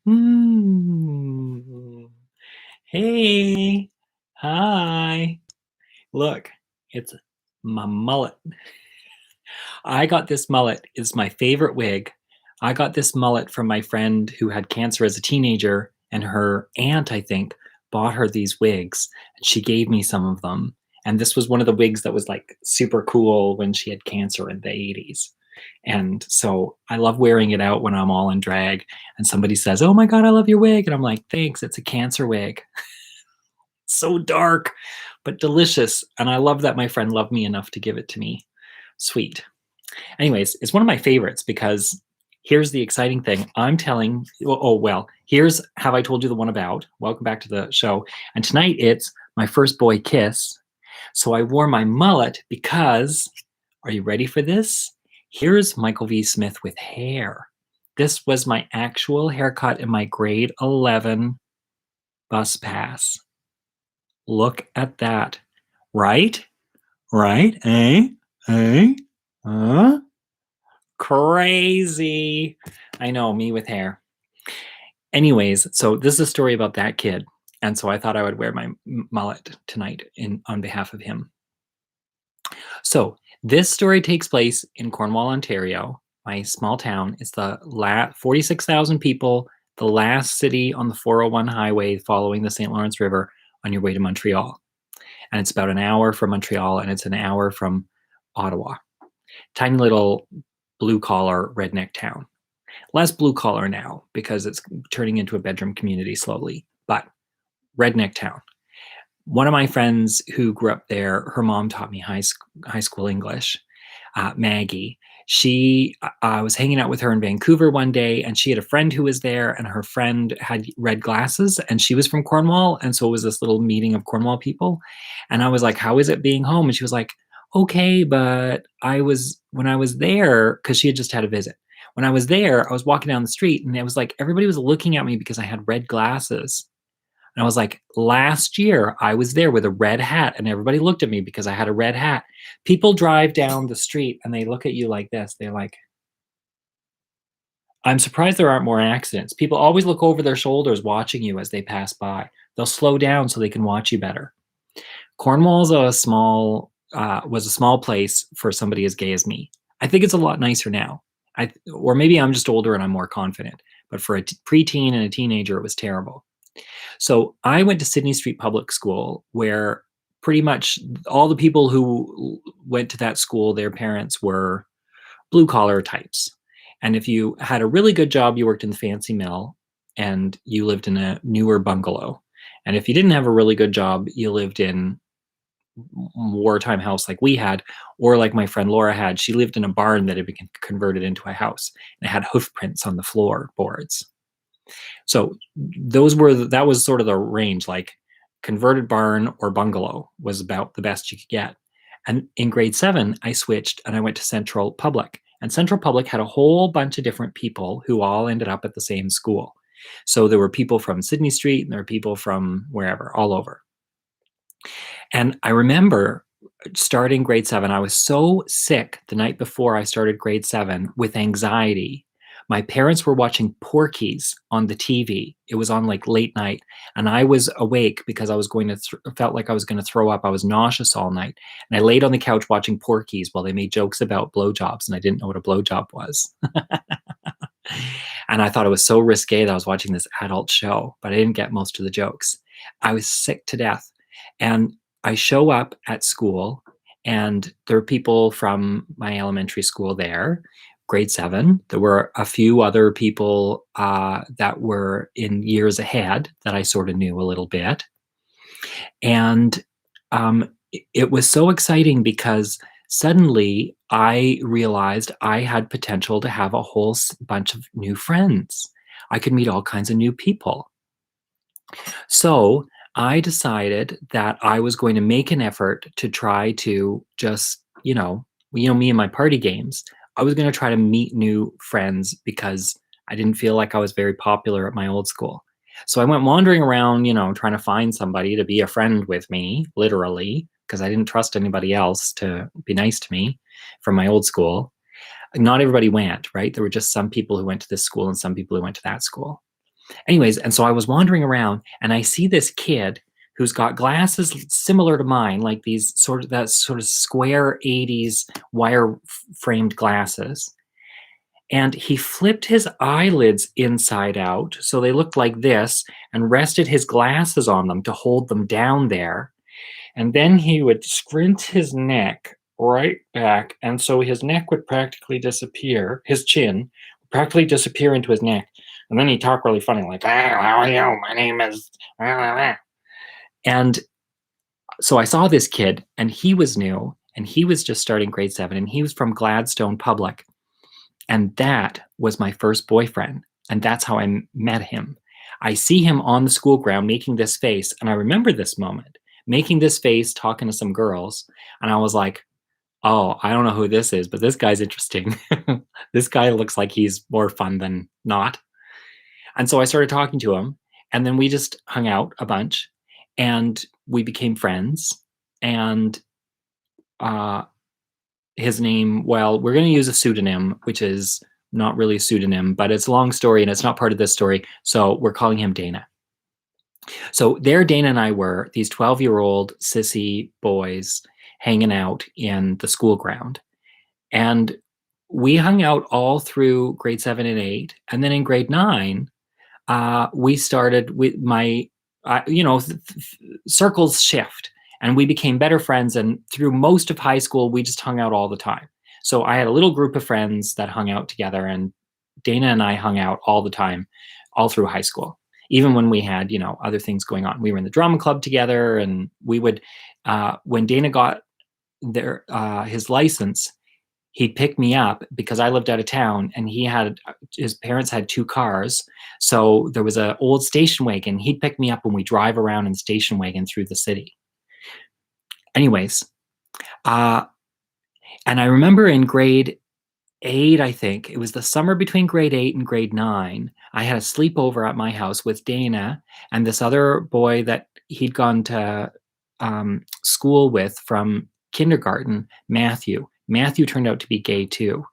Hmm. Hey. Hi. Look, it's my mullet. I got this mullet. It's my favorite wig. I got this mullet from my friend who had cancer as a teenager, and her aunt, I think, bought her these wigs. And she gave me some of them. And this was one of the wigs that was like super cool when she had cancer in the 80s. And so I love wearing it out when I'm all in drag and somebody says, "Oh my God, I love your wig." And I'm like, "Thanks, it's a cancer wig." So dark, but delicious. And I love that my friend loved me enough to give it to me. Sweet. Anyways, it's one of my favorites because here's the exciting thing. I'm telling, oh, well, here's Have I Told You the One About? Welcome back to the show. And tonight it's my first boy kiss. So I wore my mullet because, are you ready for this? Here's Michael V. Smith with hair. This was my actual haircut in my grade 11 bus pass. Look at that. Right? Right? Eh? Eh? Huh? Crazy. I know, me with hair. Anyways, so this is a story about that kid. And so I thought I would wear my mullet tonight on behalf of him. So this story takes place in Cornwall, Ontario, my small town. It's the 46,000 people, the last city on the 401 highway following the St. Lawrence River on your way to Montreal. And it's about an hour from Montreal and it's an hour from Ottawa. Tiny little blue collar redneck town. Less blue collar now because it's turning into a bedroom community slowly, but redneck town. One of my friends who grew up there, her mom taught me high school English, Maggie. I was hanging out with her in Vancouver one day, and she had a friend who was there, and her friend had red glasses, and she was from Cornwall, and so it was this little meeting of Cornwall people. And I was like, "How is it being home?" And she was like, "Okay, but when I was there, because she had just had a visit. When I was there, I was walking down the street, and it was like everybody was looking at me because I had red glasses." And I was like, "Last year, I was there with a red hat, and everybody looked at me because I had a red hat." People drive down the street and they look at you like this. They're like, I'm surprised there aren't more accidents. People always look over their shoulders watching you as they pass by. They'll slow down so they can watch you better. Cornwall's was a small place for somebody as gay as me. I think it's a lot nicer now. Or maybe I'm just older and I'm more confident. But for a preteen and a teenager, it was terrible. So I went to Sydney Street Public School, where pretty much all the people who went to that school, their parents were blue collar types. And if you had a really good job, you worked in the fancy mill and you lived in a newer bungalow. And if you didn't have a really good job, you lived in wartime house like we had, or like my friend Laura had. She lived in a barn that had been converted into a house and it had hoof prints on the floorboards. So that was sort of the range, like converted barn or bungalow was about the best you could get. And in grade 7, I switched and I went to Central Public. And Central Public had a whole bunch of different people who all ended up at the same school. So there were people from Sydney Street and there were people from wherever, all over. And I remember starting grade 7, I was so sick the night before I started grade 7 with anxiety. My parents were watching Porky's on the TV. It was on like late night, and I was awake because I was felt like I was going to throw up. I was nauseous all night, and I laid on the couch watching Porky's while they made jokes about blowjobs, and I didn't know what a blowjob was. And I thought it was so risque that I was watching this adult show, but I didn't get most of the jokes. I was sick to death, and I show up at school, and there are people from my elementary school there, grade 7. There were a few other people that were in years ahead that I sort of knew a little bit. And it was so exciting because suddenly I realized I had potential to have a whole bunch of new friends. I could meet all kinds of new people. So I decided that I was going to make an effort to try to just, me and my party games. I was going to try to meet new friends because I didn't feel like I was very popular at my old school. So I went wandering around, trying to find somebody to be a friend with me, literally, because I didn't trust anybody else to be nice to me from my old school. Not everybody went, right? There were just some people who went to this school and some people who went to that school. Anyways, and so I was wandering around and I see this kid who's got glasses similar to mine, like these sort of square 80s wire framed glasses. And he flipped his eyelids inside out so they looked like this and rested his glasses on them to hold them down there. And then he would scrunch his neck right back, and so his neck would practically disappear, his chin would practically disappear into his neck. And then he'd talk really funny, like, "Ah, how are you? My name is." And so I saw this kid, and he was new, and he was just starting grade 7, and he was from Gladstone Public. And that was my first boyfriend. And that's how I met him. I see him on the school ground making this face. And I remember this moment, making this face, talking to some girls. And I was like, oh, I don't know who this is, but this guy's interesting. This guy looks like he's more fun than not. And so I started talking to him. And then we just hung out a bunch and we became friends. And uh, his name, well, we're going to use a pseudonym, which is not really a pseudonym, but it's a long story and it's not part of this story. So we're calling him Dana. So there, Dana and I were these 12-year-old sissy boys hanging out in the school ground. And we hung out all through grade 7 and 8. And then in grade 9, we started with circles shift and we became better friends. And through most of high school, we just hung out all the time. So I had a little group of friends that hung out together, and Dana and I hung out all the time, all through high school. Even when we had, other things going on, we were in the drama club together, and we would, when Dana got his license, he'd pick me up because I lived out of town, and his parents had 2 cars. So there was an old station wagon. He'd pick me up when we drive around in the station wagon through the city. Anyways, uh, and I remember in grade 8, I think it was the summer between grade 8 and grade 9, I had a sleepover at my house with Dana and this other boy that he'd gone to school with from kindergarten, Matthew. Matthew turned out to be gay too.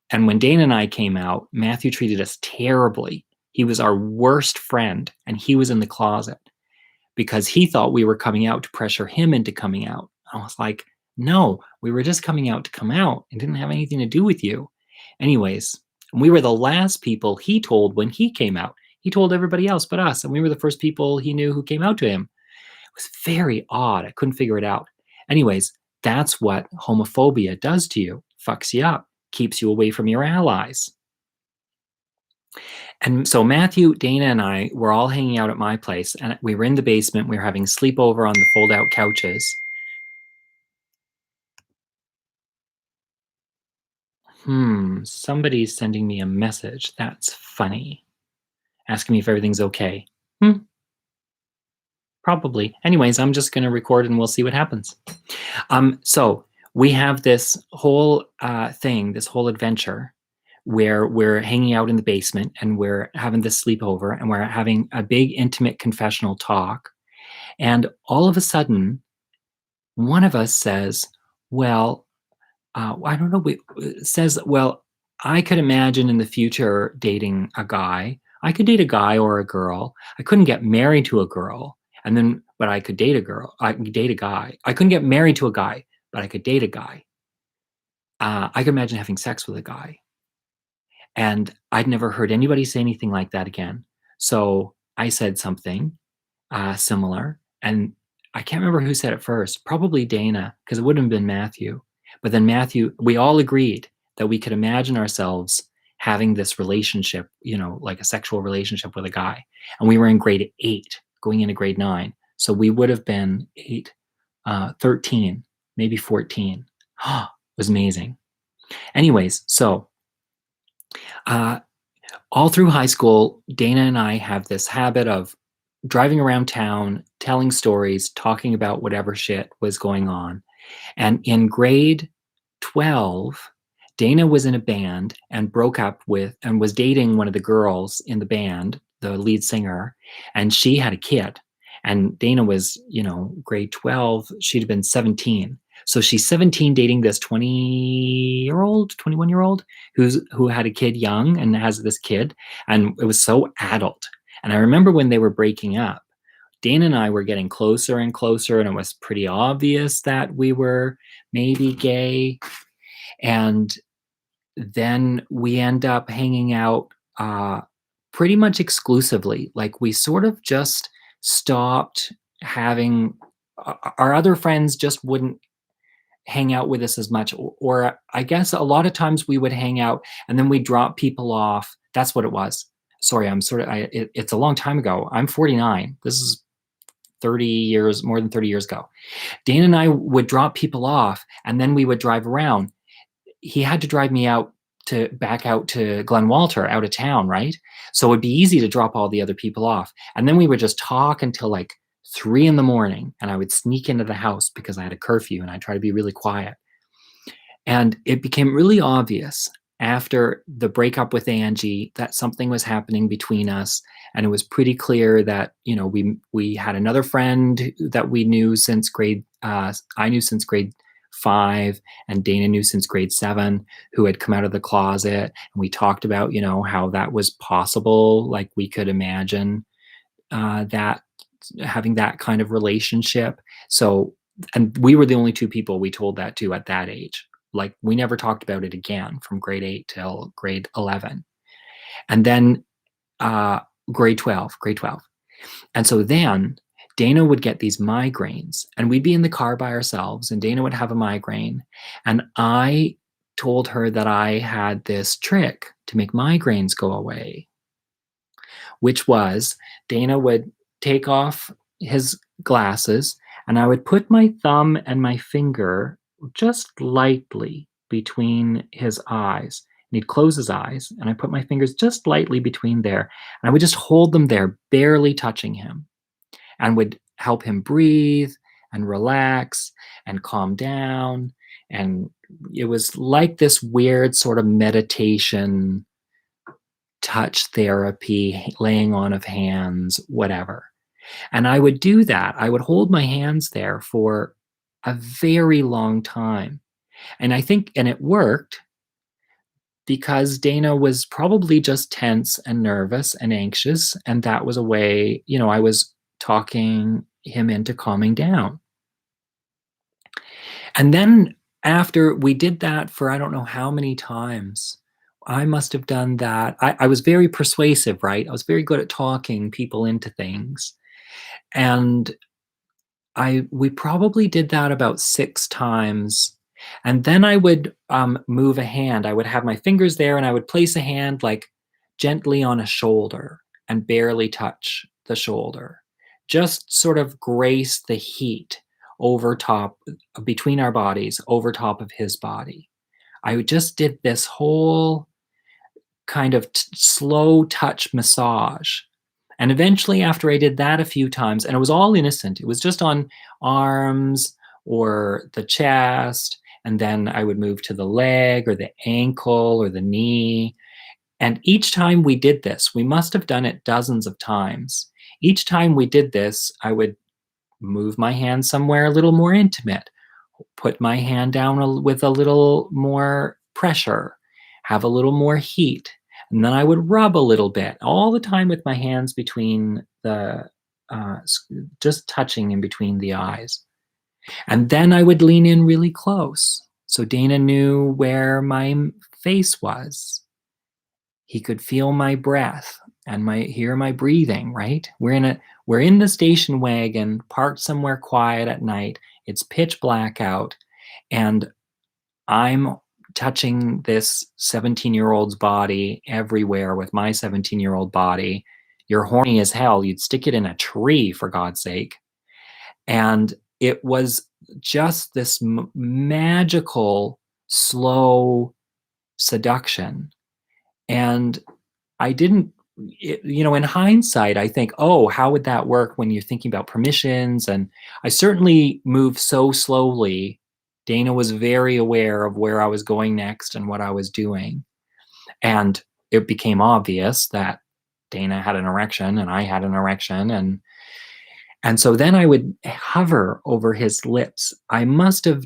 And when Dana and I came out, Matthew treated us terribly. He was our worst friend, and he was in the closet because he thought we were coming out to pressure him into coming out. I was like, no, we were just coming out to come out. It didn't have anything to do with you. Anyways, we were the last people he told when he came out. He told everybody else but us, and we were the first people he knew who came out to him. It was very odd. I couldn't figure it out. Anyways, that's what homophobia does to you. Fucks you up, keeps you away from your allies. And so Matthew, Dana, and I were all hanging out at my place, and we were in the basement. We were having sleepover on the fold-out couches. Somebody's sending me a message. That's funny. Asking me if everything's okay. Probably. Anyways, I'm just going to record and we'll see what happens. So we have this whole thing, this whole adventure where we're hanging out in the basement and we're having this sleepover and we're having a big intimate confessional talk. And all of a sudden, one of us says, well, I don't know, says, well, I could imagine in the future dating a guy. I could date a guy or a girl. I couldn't get married to a girl. But I could date a girl. I could date a guy. I couldn't get married to a guy, but I could date a guy. I could imagine having sex with a guy. And I'd never heard anybody say anything like that again. So I said something similar. And I can't remember who said it first. Probably Dana, because it wouldn't have been Matthew. But then Matthew, we all agreed that we could imagine ourselves having this relationship, like a sexual relationship with a guy. And we were in grade 8. Going into grade 9. So we would have been 8, 13, maybe 14. It was amazing. Anyways, so all through high school, Dana and I have this habit of driving around town, telling stories, talking about whatever shit was going on. And in grade 12, Dana was in a band and broke up with and was dating one of the girls in the band, the lead singer, and she had a kid. And Dana was, grade 12, she'd have been 17. So she's 17 dating this 20-year-old, 21-year-old who had a kid young and has this kid, and it was so adult. And I remember when they were breaking up, Dana and I were getting closer and closer, and it was pretty obvious that we were maybe gay. And then we end up hanging out pretty much exclusively. Like we sort of just stopped having our other friends just wouldn't hang out with us as much, or I guess a lot of times we would hang out and then we drop people off. That's what it was. Sorry, I'm sort of it's a long time ago. I'm 49. This is 30 years, more than 30 years ago. Dana and I would drop people off and then we would drive around. He had to drive me out to back out to Glen Walter, out of town, right? So it'd be easy to drop all the other people off. And then we would just talk until like 3 in the morning, and I would sneak into the house because I had a curfew and I try to be really quiet. And it became really obvious after the breakup with Angie that something was happening between us. And it was pretty clear that, you know, we had another friend that we knew since I knew since grade 5, and Dana knew since grade 7, who had come out of the closet. And we talked about, you know, how that was possible. Like we could imagine that having that kind of relationship. So, and we were the only two people we told that to at that age. Like we never talked about it again from grade 8 till grade 11. And then grade 12. And so then Dana would get these migraines, and we'd be in the car by ourselves, and Dana would have a migraine. And I told her that I had this trick to make migraines go away, which was Dana would take off his glasses, and I would put my thumb and my finger just lightly between his eyes. And he'd close his eyes, and I put my fingers just lightly between there, and I would just hold them there, barely touching him, and would help him breathe and relax and calm down. And it was like this weird sort of meditation, touch therapy, laying on of hands, whatever. And I would do that. I would hold my hands there for a very long time. And I think, and it worked because Dana was probably just tense and nervous and anxious. And that was a way, you know, I was talking him into calming down. And then after we did that for I don't know how many times, I must have done that. I was very persuasive, right? I was very good at talking people into things. And we probably did that about 6 times. And then I would move a hand. I would have my fingers there and I would place a hand like gently on a shoulder and barely touch the shoulder. Just sort of grace the heat over top, between our bodies, over top of his body. I just did this whole kind of slow touch massage. And eventually, after I did that a few times, and it was all innocent, it was just on arms or the chest, and then I would move to the leg or the ankle or the knee. And each time we did this, we must have done it dozens of times. Each time we did this, I would move my hand somewhere a little more intimate, put my hand down with a little more pressure, have a little more heat. And then I would rub a little bit all the time with my hands between just touching in between the eyes. And then I would lean in really close. So Dana knew where my face was. He could feel my breath and hear my breathing, right? We're in the station wagon, parked somewhere quiet at night. It's pitch black out, and I'm touching this 17-year-old's body everywhere with my 17-year-old body. You're horny as hell. You'd stick it in a tree, for God's sake. And it was just this magical, slow seduction. And I didn't, in hindsight, I think, oh, how would that work when you're thinking about permissions? And I certainly moved so slowly. Dana was very aware of where I was going next and what I was doing. And it became obvious that Dana had an erection and I had an erection. And so then I would hover over his lips. I must have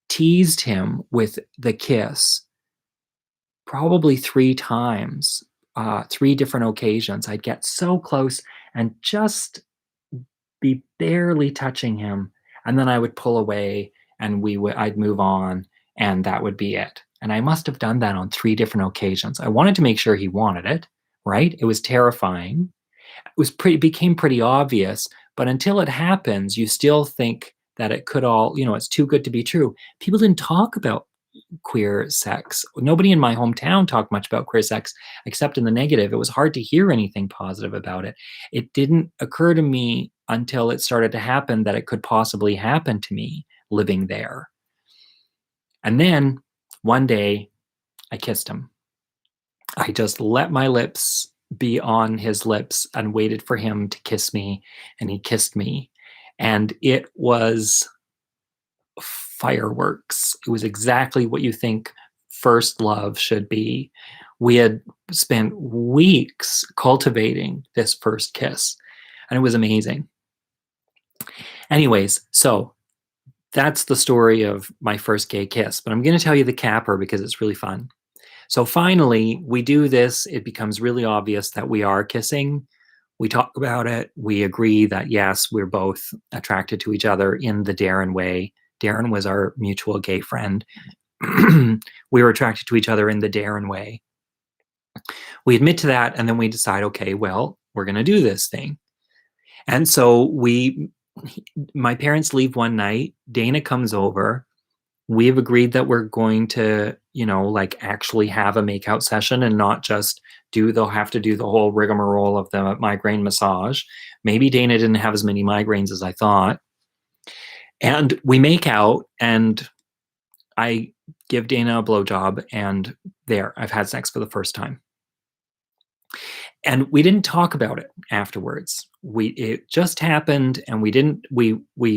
teased him with the kiss probably 3 times, 3 different occasions. I'd get so close and just be barely touching him, and then I would pull away, and I'd move on, and that would be it. And I must have done that on 3 different occasions. I wanted to make sure he wanted it, right? It was terrifying. Became pretty obvious, but until it happens, you still think that it could all, it's too good to be true. People didn't talk about queer sex. Nobody in my hometown talked much about queer sex except in the negative. It was hard to hear anything positive about it. It didn't occur to me until it started to happen that it could possibly happen to me living there. And then one day I kissed him. I just let my lips be on his lips and waited for him to kiss me, and he kissed me. And it was fireworks. It was exactly what you think first love should be. We had spent weeks cultivating this first kiss, and it was amazing. Anyways, so that's the story of my first gay kiss, but I'm going to tell you the capper because it's really fun. So finally, we do this. It becomes really obvious that we are kissing. We talk about it. We agree that, yes, we're both attracted to each other in the Darren way. Darren was our mutual gay friend. We were attracted to each other in the Darren way. We admit to that, and then we decide, okay, well, we're going to do this thing. And so my parents leave one night. Dana comes over. We have agreed that we're going to, actually have a makeout session and not just they'll have to do the whole rigmarole of the migraine massage. Maybe Dana didn't have as many migraines as I thought. And we make out, and I give Dana a blowjob, and there, I've had sex for the first time. And we didn't talk about it afterwards. It just happened, and we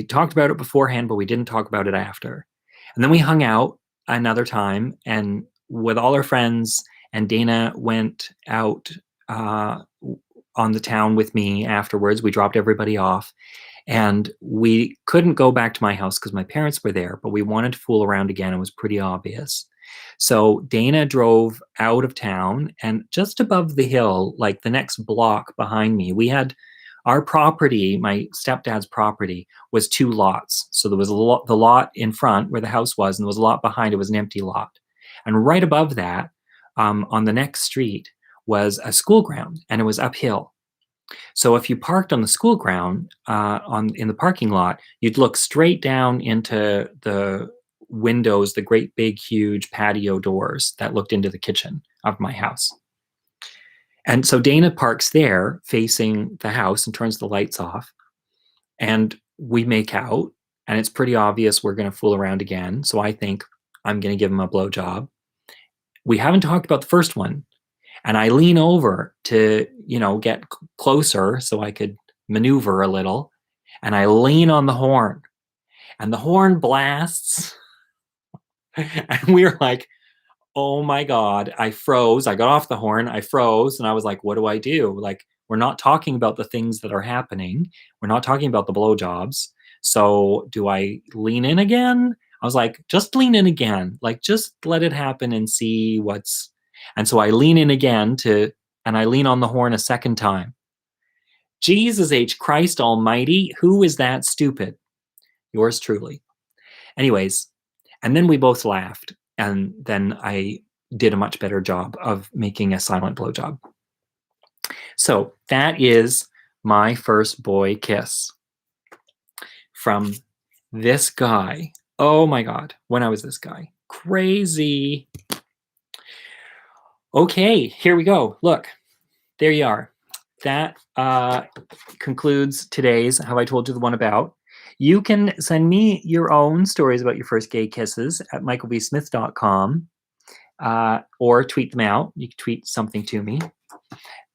talked about it beforehand, but we didn't talk about it after. And then we hung out another time, and with all our friends, and Dana went out on the town with me afterwards. We dropped everybody off, and we couldn't go back to my house because my parents were there, but we wanted to fool around again. It was pretty obvious. So Dana drove out of town, and just above the hill, like the next block behind me, we had our property. My stepdad's property was 2 lots. So there was the lot in front where the house was, and there was a lot behind it was an empty lot. And right above that, on the next street, was a school ground, and it was uphill. So if you parked on the school ground, in the parking lot, you'd look straight down into the windows, the great big huge patio doors that looked into the kitchen of my house. And so Dana parks there facing the house and turns the lights off, and we make out, and it's pretty obvious we're going to fool around again. So I think I'm going to give him a blowjob. We haven't talked about the first one. And I lean over to, get closer so I could maneuver a little. And I lean on the horn, and the horn blasts. And we were like, oh my God, I froze. I got off the horn. I froze. And I was like, what do I do? Like, we're not talking about the things that are happening. We're not talking about the blowjobs. So do I lean in again? I was like, just lean in again. Like, just let it happen and see what's. And so I lean in again and I lean on the horn a second time. Jesus H. Christ Almighty, who is that stupid? Yours truly. Anyways, and then we both laughed, and then I did a much better job of making a silent blowjob. So that is my first boy kiss from this guy. Oh my God, when I was this guy. Crazy. Okay, here we go. Look, there you are. That concludes today's Have I Told You the One About. You can send me your own stories about your first gay kisses at michaelbsmith.com or tweet them out. You can tweet something to me.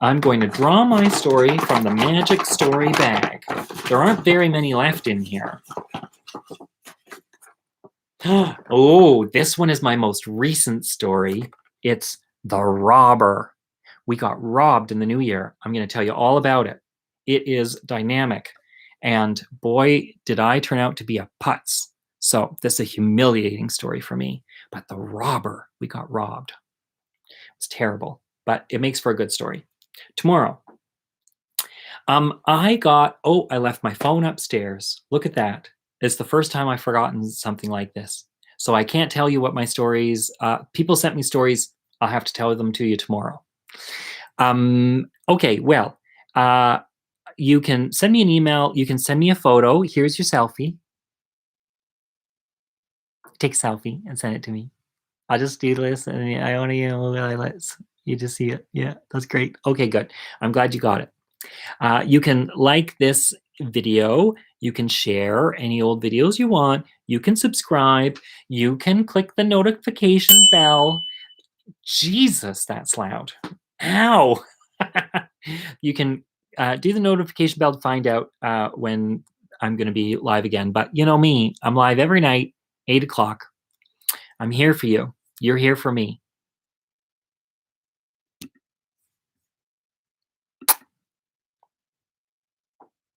I'm going to draw my story from the magic story bag. There aren't very many left in here. Oh, this one is my most recent story. It's The Robber. We got robbed in the new year. I'm going to tell you all about it. It is dynamic. And boy, did I turn out to be a putz. So this is a humiliating story for me. But the robber, we got robbed. It's terrible, but it makes for a good story. Tomorrow, I left my phone upstairs. Look at that. It's the first time I've forgotten something like this. So I can't tell you what my stories, people sent me stories. I'll have to tell them to you tomorrow. Okay, well, you can send me an email. You can send me a photo. Here's your selfie. Take a selfie and send it to me. I'll just do this, and I want to, let you just see it. Yeah, that's great. Okay, good. I'm glad you got it. You can like this video. You can share any old videos you want. You can subscribe. You can click the notification bell. Jesus, that's loud. Ow. You can do the notification bell to find out when I'm going to be live again. But you know me, I'm live every night, 8 o'clock. I'm here for you. You're here for me.